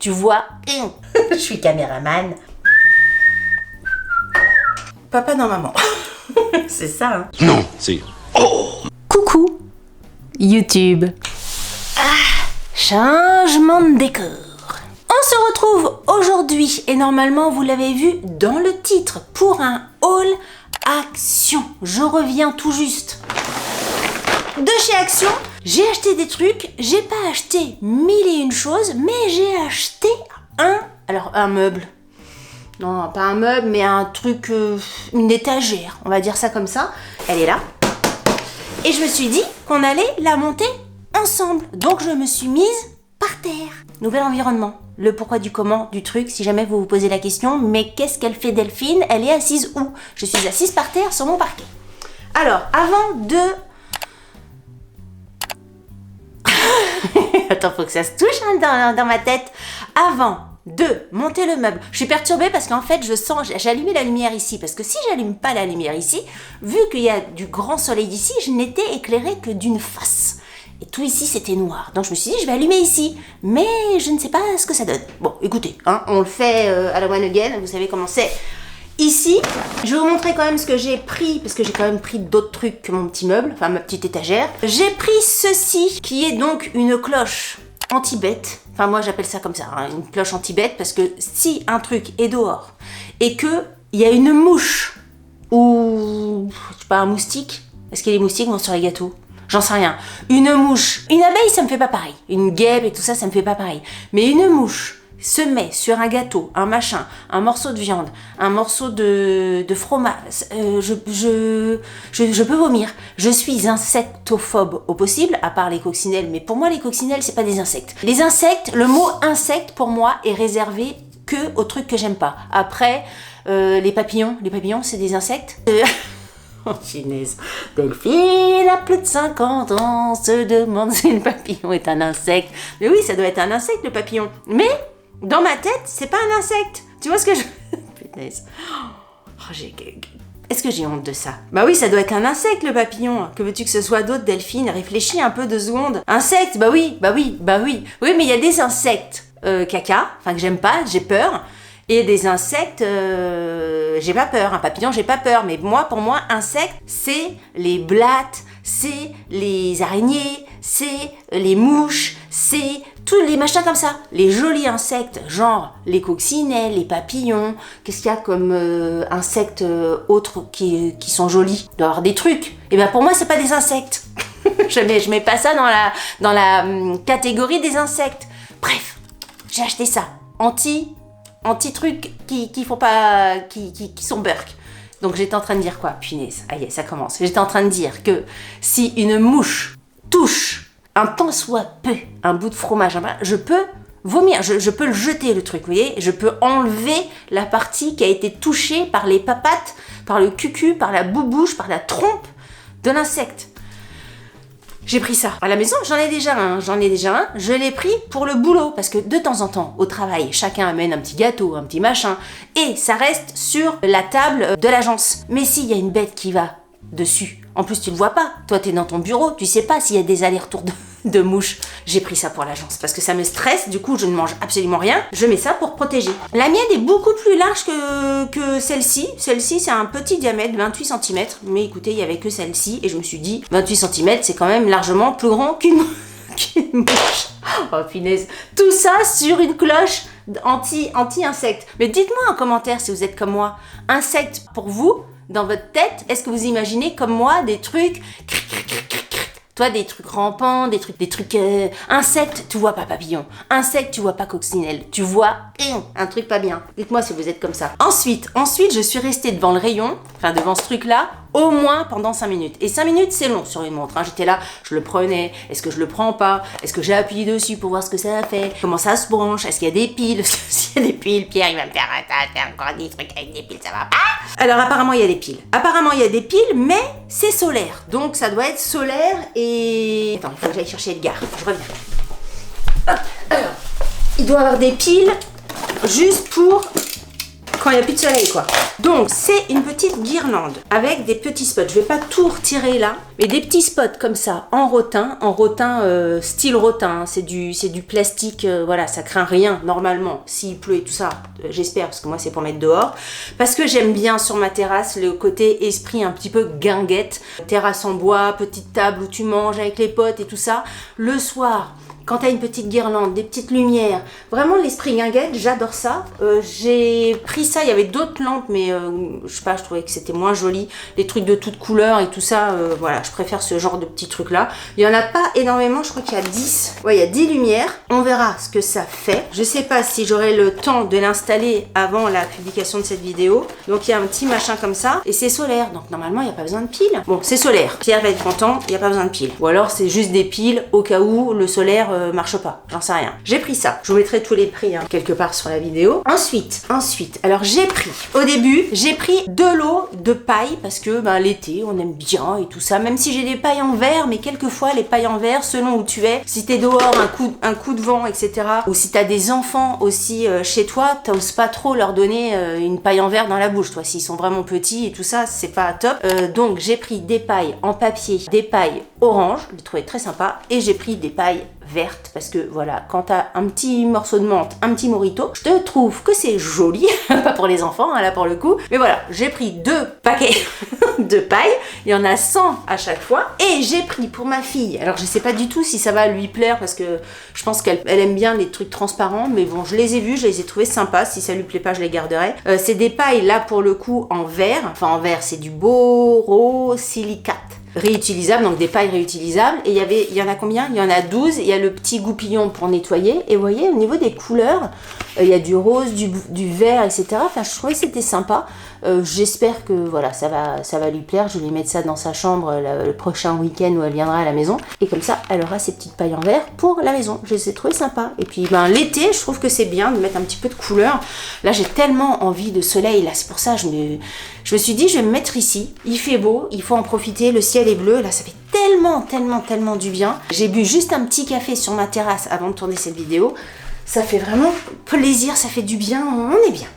Tu vois, je suis caméraman. Papa dans maman. C'est ça, hein. Non, c'est... Coucou, YouTube. Changement de décor. On se retrouve aujourd'hui, et normalement vous l'avez vu dans le titre, pour un haul Action. Je reviens tout juste de chez Action. J'ai acheté des trucs, j'ai pas acheté mille et une choses, mais j'ai acheté un meuble. Non, pas un meuble, mais un truc, une étagère, on va dire ça comme ça. Elle est là. Et je me suis dit qu'on allait la monter ensemble. Donc je me suis mise par terre. Nouvel environnement. Le pourquoi du comment du truc, si jamais vous vous posez la question, mais qu'est-ce qu'elle fait Delphine? Elle est assise où? Je suis assise par terre sur mon parquet. Alors, avant de... Attends, faut que ça se touche hein, dans ma tête. Avant de monter le meuble, je suis perturbée parce qu'en fait, j'ai allumé la lumière ici. Parce que si j'allume pas la lumière ici, vu qu'il y a du grand soleil d'ici, je n'étais éclairée que d'une face. Et tout ici, c'était noir. Donc je me suis dit, je vais allumer ici. Mais je ne sais pas ce que ça donne. Bon, écoutez, hein, on le fait à la one again. Vous savez comment c'est. Ici, je vais vous montrer quand même ce que j'ai pris, parce que j'ai quand même pris d'autres trucs que mon petit meuble, enfin ma petite étagère. J'ai pris ceci, qui est donc une cloche anti-bête. Enfin moi j'appelle ça comme ça, hein, une cloche anti-bête, parce que si un truc est dehors, et que il y a une mouche, ou je sais pas, un moustique, est-ce que les moustiques vont sur les gâteaux? J'en sais rien. Une mouche, une abeille ça me fait pas pareil. Une guêpe et tout ça, ça me fait pas pareil. Mais une mouche se met sur un gâteau, un machin, un morceau de viande, un morceau de fromage, je peux vomir. Je suis insectophobe au possible, à part les coccinelles, mais pour moi les coccinelles c'est pas des insectes. Les insectes, le mot insecte pour moi est réservé que aux trucs que j'aime pas. Après, les papillons c'est des insectes. Oh, chinaise. Delphine a plus de 50 ans, se demande si le papillon est un insecte. Mais oui, ça doit être un insecte le papillon. Mais dans ma tête, c'est pas un insecte. Tu vois ce que je... Punaise. Oh, est-ce que j'ai honte de ça? Bah oui, ça doit être un insecte le papillon. Que veux-tu que ce soit d'autre, Delphine? Réfléchis un peu 2 secondes. Insecte, bah oui. Oui, mais il y a des insectes caca, enfin que j'aime pas, j'ai peur. Et des insectes, j'ai pas peur. Un papillon, j'ai pas peur. Mais pour moi, insectes, c'est les blattes, c'est les araignées, c'est les mouches, c'est tous les machins comme ça. Les jolis insectes, genre les coccinelles, les papillons. Qu'est-ce qu'il y a comme insectes autres qui sont jolis? Il doit y avoir des trucs. Et ben pour moi, c'est pas des insectes. je mets pas ça dans la catégorie des insectes. Bref, j'ai acheté ça. Anti-trucs qui font pas... qui sont burk. Donc j'étais en train de dire quoi? Punaise, aïe, ça commence. J'étais en train de dire que si une mouche touche un tant soit peu un bout de fromage, je peux vomir, je peux le jeter le truc, vous voyez? Je peux enlever la partie qui a été touchée par les papates, par le cucu, par la boubouche, par la trompe de l'insecte. J'ai pris ça. À la maison, j'en ai déjà un. Je l'ai pris pour le boulot. Parce que de temps en temps, au travail, chacun amène un petit gâteau, un petit machin. Et ça reste sur la table de l'agence. Mais s'il y a une bête qui va dessus, en plus tu le vois pas. Toi, t'es dans ton bureau, tu sais pas s'il y a des allers-retours de mouches. J'ai pris ça pour l'agence parce que ça me stresse. Du coup, je ne mange absolument rien. Je mets ça pour protéger. La mienne est beaucoup plus large que celle-ci. Celle-ci, c'est un petit diamètre, 28 cm. Mais écoutez, il y avait que celle-ci. Et je me suis dit, 28 cm, c'est quand même largement plus grand qu'une mouche. Oh, punaise. Tout ça sur une cloche anti-insecte. Mais dites-moi en commentaire si vous êtes comme moi. Insecte pour vous, dans votre tête, est-ce que vous imaginez comme moi des trucs... Toi, des trucs rampants, des trucs insectes, tu vois pas papillon. Insectes, tu vois pas coccinelle. Tu vois un truc pas bien. Dites-moi si vous êtes comme ça. Ensuite, je suis restée devant le rayon, enfin devant ce truc-là, au moins pendant 5 minutes. Et 5 minutes, c'est long sur une montre. Hein. J'étais là, je le prenais. Est-ce que je le prends pas? Est-ce que j'ai appuyé dessus pour voir ce que ça a fait? Comment ça se branche? Est-ce qu'il y a des piles? S'il y a des piles, Pierre, il va me faire encore des trucs avec des piles, ça va pas? Alors apparemment, il y a des piles. Mais c'est solaire. Donc ça doit être solaire et... Attends, il faut que j'aille chercher Edgar. Je reviens. Hop, alors, il doit y avoir des piles juste pour quand il n'y a plus de soleil, quoi. Donc, c'est une petite guirlande avec des petits spots. Je vais pas tout retirer là, mais des petits spots comme ça, en rotin style rotin. C'est du plastique, voilà, ça craint rien normalement. S'il pleut et tout ça, j'espère, parce que moi c'est pour mettre dehors. Parce que j'aime bien sur ma terrasse le côté esprit un petit peu guinguette. Terrasse en bois, petite table où tu manges avec les potes et tout ça. Le soir, quand t'as une petite guirlande, des petites lumières, vraiment l'esprit guinguette, j'adore ça. J'ai pris ça, il y avait d'autres lampes, mais je sais pas, je trouvais que c'était moins joli. Les trucs de toutes couleurs et tout ça, voilà, je préfère ce genre de petits trucs là. Il y en a pas énormément, je crois qu'il y a 10. Ouais, il y a 10 lumières. On verra ce que ça fait. Je sais pas si j'aurai le temps de l'installer avant la publication de cette vidéo. Donc il y a un petit machin comme ça, et c'est solaire, donc normalement il n'y a pas besoin de piles. Bon, c'est solaire, Pierre va être content, il n'y a pas besoin de piles. Ou alors c'est juste des piles au cas où le solaire marche pas, j'en sais rien. J'ai pris ça, je vous mettrai tous les prix quelque part sur la vidéo. Ensuite, alors j'ai pris, au début, j'ai pris de l'eau de paille parce que l'été on aime bien et tout ça, même si j'ai des pailles en verre, mais quelquefois les pailles en verre, selon où tu es, si t'es dehors, un coup de vent, etc. Ou si t'as des enfants aussi chez toi, t'oses pas trop leur donner une paille en verre dans la bouche, toi, s'ils sont vraiment petits et tout ça, c'est pas top. Donc j'ai pris des pailles en papier, des pailles orange, je les trouvais très sympa, et j'ai pris des pailles verte parce que voilà, quand t'as un petit morceau de menthe, un petit morito, je te trouve que c'est joli, pas pour les enfants là pour le coup, mais voilà, j'ai pris 2 paquets de paille, il y en a 100 à chaque fois, et j'ai pris pour ma fille, alors je sais pas du tout si ça va lui plaire parce que je pense qu'elle aime bien les trucs transparents, mais bon, je les ai vus, je les ai trouvés sympas, si ça lui plaît pas je les garderai. C'est des pailles là pour le coup en verre, enfin en verre, c'est du borosilicate réutilisable, donc des pailles réutilisables, et il y en a combien? Il y en a 12, il y a le petit goupillon pour nettoyer, et vous voyez au niveau des couleurs, il y a du rose, du vert, etc. Enfin je trouvais que c'était sympa. J'espère que voilà, ça va lui plaire. Je vais lui mettre ça dans sa chambre le prochain week-end où elle viendra à la maison, et comme ça elle aura ses petites pailles en verre pour la maison. Je les ai trouvées sympas. Et puis l'été, je trouve que c'est bien de mettre un petit peu de couleur. Là j'ai tellement envie de soleil, là c'est pour ça je me suis dit je vais me mettre ici, il fait beau, il faut en profiter, le ciel est bleu, là ça fait tellement du bien. J'ai bu juste un petit café sur ma terrasse avant de tourner cette vidéo, ça fait vraiment plaisir, ça fait du bien, on est bien.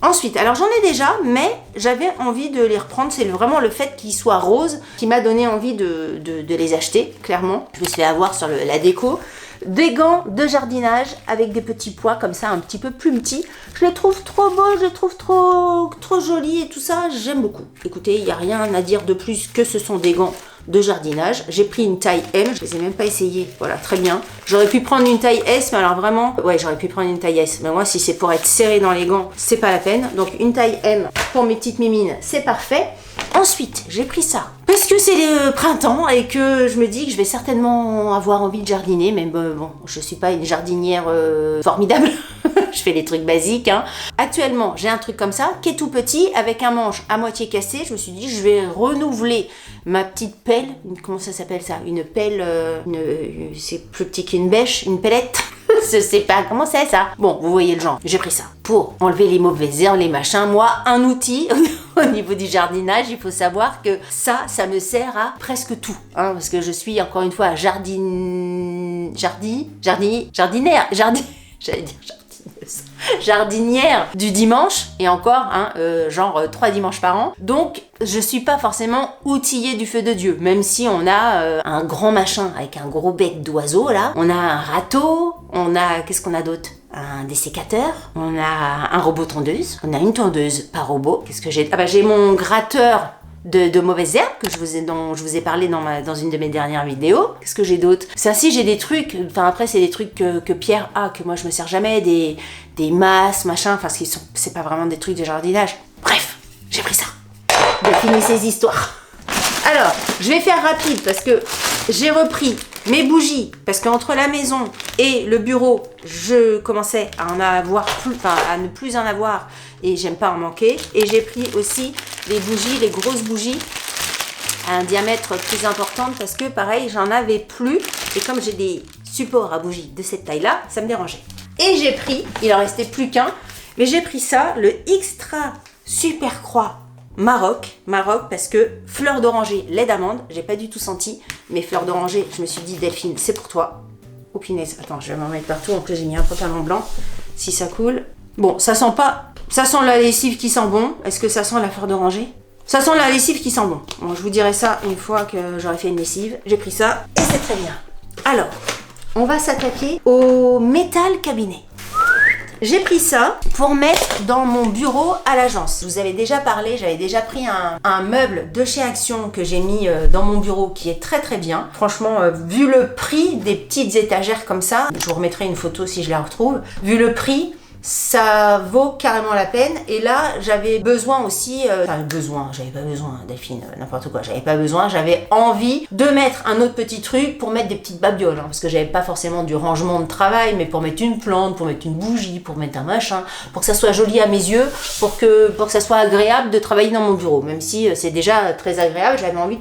Ensuite, alors j'en ai déjà, mais j'avais envie de les reprendre. C'est vraiment le fait qu'ils soient roses qui m'a donné envie de les acheter, clairement. Je me suis fait avoir sur la déco. Des gants de jardinage avec des petits pois comme ça, un petit peu plus petits. Je les trouve trop beaux, je les trouve trop jolis et tout ça, j'aime beaucoup. Écoutez, il n'y a rien à dire de plus que ce sont des gants de jardinage. J'ai pris une taille M, je les ai même pas essayés. Voilà, très bien. J'aurais pu prendre une taille S, mais alors vraiment, ouais, j'aurais pu prendre une taille S. Mais moi, si c'est pour être serré dans les gants, c'est pas la peine. Donc une taille M pour mes petites mimines, c'est parfait. Ensuite, j'ai pris ça parce que c'est le printemps et que je me dis que je vais certainement avoir envie de jardiner, mais bon, je suis pas une jardinière formidable. Je fais les trucs basiques, hein. Actuellement, j'ai un truc comme ça qui est tout petit avec un manche à moitié cassé. Je me suis dit, je vais renouveler ma petite pelle. Comment ça s'appelle ça? Une pelle, c'est plus petit qu'une bêche, une pellette. Je sais pas comment c'est ça. Bon, vous voyez le genre. J'ai pris ça pour enlever les mauvaises herbes, les machins. Moi, un outil au niveau du jardinage, il faut savoir que ça me sert à presque tout, hein, parce que je suis encore une fois jardinière, jardinière du dimanche, et encore, hein, genre 3 dimanches par an. Donc, je suis pas forcément outillée du feu de Dieu, même si on a un grand machin avec un gros bec d'oiseau là. On a un râteau, on a, qu'est-ce qu'on a d'autre? Un dessécateur, on a un robot tondeuse, on a une tondeuse par robot. Qu'est-ce que j'ai? Ah bah j'ai mon gratteur de mauvaises herbes dont je vous ai parlé dans une de mes dernières vidéos. Qu'est-ce que j'ai d'autre? Ça, si j'ai des trucs, enfin après c'est des trucs que Pierre a, que moi je me sers jamais, des masses, machin, enfin c'est pas vraiment des trucs de jardinage. Bref, j'ai pris ça. Bien fini ces histoires. Alors, je vais faire rapide parce que j'ai repris mes bougies, parce qu'entre la maison et le bureau, je commençais à en avoir plus, enfin à ne plus en avoir, et j'aime pas en manquer. Et j'ai pris aussi les bougies, les grosses bougies à un diamètre plus important parce que pareil, j'en avais plus, et comme j'ai des supports à bougies de cette taille-là, ça me dérangeait. Et j'ai pris, il en restait plus qu'un, mais j'ai pris ça, le Extra Super Croix Maroc, parce que fleur d'oranger, lait d'amande, j'ai pas du tout senti, mais fleur d'oranger, je me suis dit Delphine, c'est pour toi. Oh punaise, attends, je vais m'en mettre partout, en plus j'ai mis un pantalon blanc, si ça coule. Bon, ça sent pas Ça sent la lessive qui sent bon. Est-ce que ça sent la fleur d'oranger? Ça sent la lessive qui sent bon. Bon, je vous dirai ça une fois que j'aurai fait une lessive. J'ai pris ça et c'est très bien. Alors, on va s'attaquer au métal cabinet. J'ai pris ça pour mettre dans mon bureau à l'agence. Je vous avais déjà parlé, j'avais déjà pris un meuble de chez Action que j'ai mis dans mon bureau qui est très très bien. Franchement, vu le prix des petites étagères comme ça, je vous remettrai une photo si je la retrouve. Vu le prix, ça vaut carrément la peine. Et là, j'avais besoin aussi... j'avais pas besoin, Delphine, n'importe quoi. J'avais pas besoin, j'avais envie de mettre un autre petit truc pour mettre des petites babioles. Hein, parce que j'avais pas forcément du rangement de travail, mais pour mettre une plante, pour mettre une bougie, pour mettre un machin, pour que ça soit joli à mes yeux, pour que ça soit agréable de travailler dans mon bureau. Même si c'est déjà très agréable, j'avais envie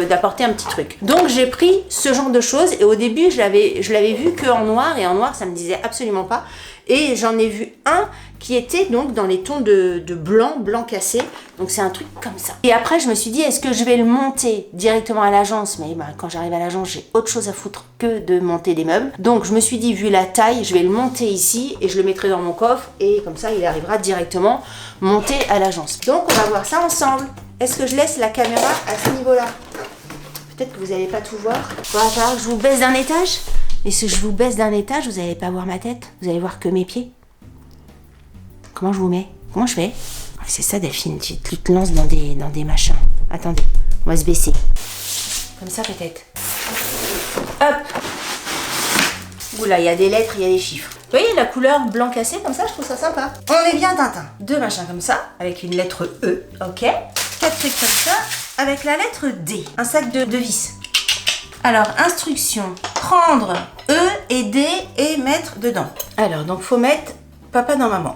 d'apporter un petit truc. Donc j'ai pris ce genre de choses. Et au début, je l'avais vu que en noir. Et en noir, ça me disait absolument pas. Et j'en ai vu un qui était donc dans les tons de blanc cassé. Donc c'est un truc comme ça. Et après je me suis dit, est-ce que je vais le monter directement à l'agence? Mais quand j'arrive à l'agence, j'ai autre chose à foutre que de monter des meubles. Donc je me suis dit, vu la taille, je vais le monter ici et je le mettrai dans mon coffre. Et comme ça, il arrivera directement monté à l'agence. Donc on va voir ça ensemble. Est-ce que je laisse la caméra à ce niveau-là? Peut-être que vous n'allez pas tout voir. Il va falloir que je vous baisse d'un étage. Et si je vous baisse d'un étage, vous n'allez pas voir ma tête. Vous allez voir que mes pieds. Comment je vous mets? Comment je fais? C'est ça, Delphine. Tu te lances dans des machins. Attendez, on va se baisser. Comme ça, peut-être. Hop. Oula, il y a des lettres, il y a des chiffres. Vous voyez la couleur blanc cassé comme ça, je trouve ça sympa. On est bien Tintin. 2 machins comme ça, avec une lettre E. Ok. 4 trucs comme ça, avec la lettre D. Un sac de vis. Alors, instruction, prendre E et D et mettre dedans. Alors, donc faut mettre papa dans maman.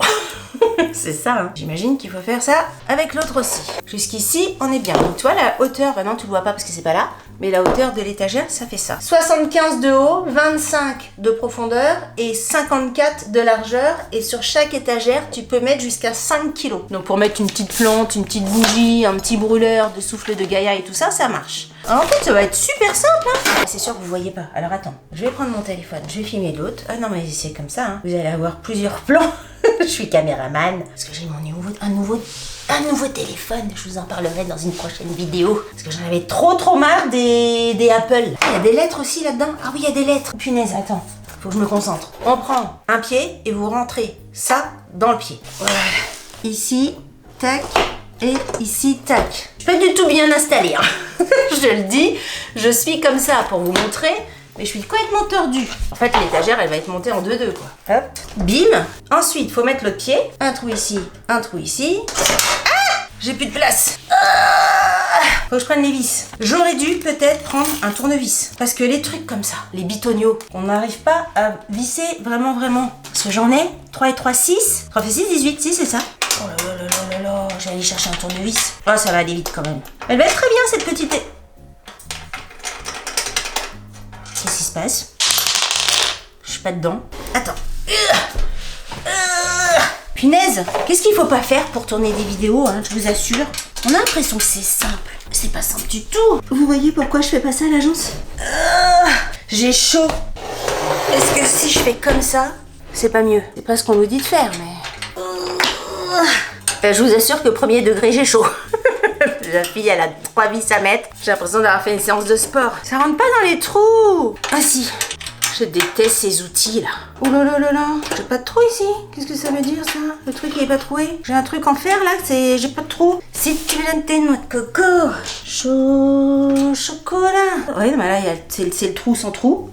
C'est ça, hein. J'imagine qu'il faut faire ça avec l'autre aussi. Jusqu'ici, on est bien. Donc, tu vois, la hauteur, bah non, tu le vois pas parce que c'est pas là, mais la hauteur de l'étagère, ça fait ça. 75 de haut, 25 de profondeur et 54 de largeur. Et sur chaque étagère, tu peux mettre jusqu'à 5 kg. Donc, pour mettre une petite plante, une petite bougie, un petit brûleur de souffle de Gaïa et tout ça, ça marche. Alors, en fait, ça va être super simple, hein. C'est sûr que vous voyez pas. Alors, attends, je vais prendre mon téléphone, je vais filmer l'autre. Ah non, mais c'est comme ça, hein. Vous allez avoir plusieurs plans. Je suis caméraman. Parce que j'ai un nouveau téléphone. Je vous en parlerai dans une prochaine vidéo. Parce que j'en avais trop marre des Apple. Ah, il y a des lettres aussi là-dedans. Ah oui, il y a des lettres. Punaise, attends. Faut que je me concentre. On prend un pied et vous rentrez ça dans le pied. Voilà. Ici, tac. Et ici, tac. Je suis pas du tout bien installée, hein. Je le dis. Je suis comme ça pour vous montrer. Mais je suis complètement tordue. En fait, l'étagère, elle va être montée en 2-2, quoi. Hop, bim. Ensuite, faut mettre l'autre pied. Un trou ici, un trou ici. Ah! J'ai plus de place. Ah! Faut que je prenne les vis. J'aurais dû peut-être prendre un tournevis. Parce que les trucs comme ça, les bitoniaux, on n'arrive pas à visser vraiment. Parce que j'en ai 3 et 3, 6. 3 fait 6, 18, 6, c'est ça. Oh là, je vais aller chercher un tournevis. Oh, ça va aller vite quand même. Elle va être très bien, cette petite... Qu'est-ce qui se passe? Je suis pas dedans. Attends. Punaise, qu'est-ce qu'il faut pas faire pour tourner des vidéos, hein, je vous assure. On a l'impression que c'est simple. C'est pas simple du tout. Vous voyez pourquoi je fais pas ça à l'agence? J'ai chaud. Est-ce que si je fais comme ça, c'est pas mieux? C'est pas ce qu'on nous dit de faire, mais... je vous assure que premier degré, j'ai chaud. La fille, elle a 3 vis à mettre. J'ai l'impression d'avoir fait une séance de sport. Ça rentre pas dans les trous. Ah si. Je déteste ces outils là. Oh là là là là. J'ai pas de trou ici. Qu'est-ce que ça veut dire ça? Le truc il est pas troué. J'ai un truc en fer là. J'ai pas de trou. Si tu veux tes noix de coco. Chocolat. Ouais, mais là c'est le trou sans trou.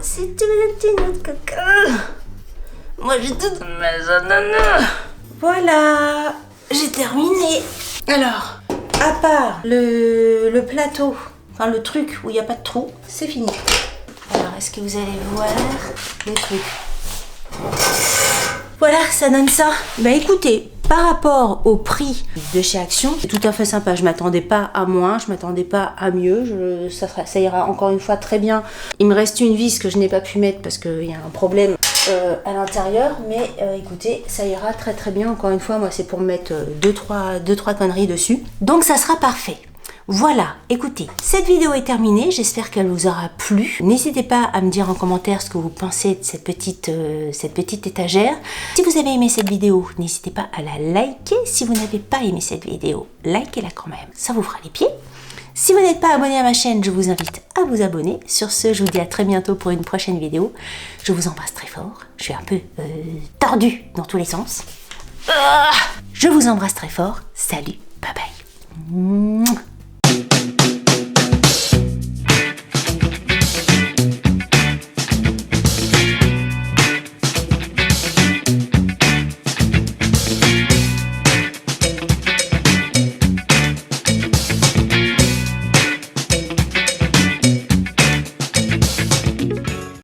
Si tu veux tes noix de coco. Moi j'ai tout dans mes ananas. Voilà. J'ai terminé. Alors, à part le plateau, enfin le truc où il n'y a pas de trou, c'est fini. Alors, est-ce que vous allez voir le truc? Voilà, ça donne ça. Bah écoutez, par rapport au prix de chez Action, c'est tout à fait sympa. Je m'attendais pas à moins, je m'attendais pas à mieux. Ça ira encore une fois très bien. Il me reste une vis que je n'ai pas pu mettre parce qu'il y a un problème à l'intérieur, mais écoutez, ça ira très bien. Encore une fois, moi c'est pour mettre 2-3 conneries dessus, donc ça sera parfait. Voilà, écoutez, cette vidéo est terminée, j'espère qu'elle vous aura plu. N'hésitez pas à me dire en commentaire ce que vous pensez de cette petite étagère. Si vous avez aimé cette vidéo, n'hésitez pas à la liker. Si vous n'avez pas aimé cette vidéo, likez-la quand même, ça vous fera les pieds. Si vous n'êtes pas abonné à ma chaîne, je vous invite à vous abonner. Sur ce, je vous dis à très bientôt pour une prochaine vidéo. Je vous embrasse très fort. Je suis un peu tordue dans tous les sens. Je vous embrasse très fort. Salut, bye bye.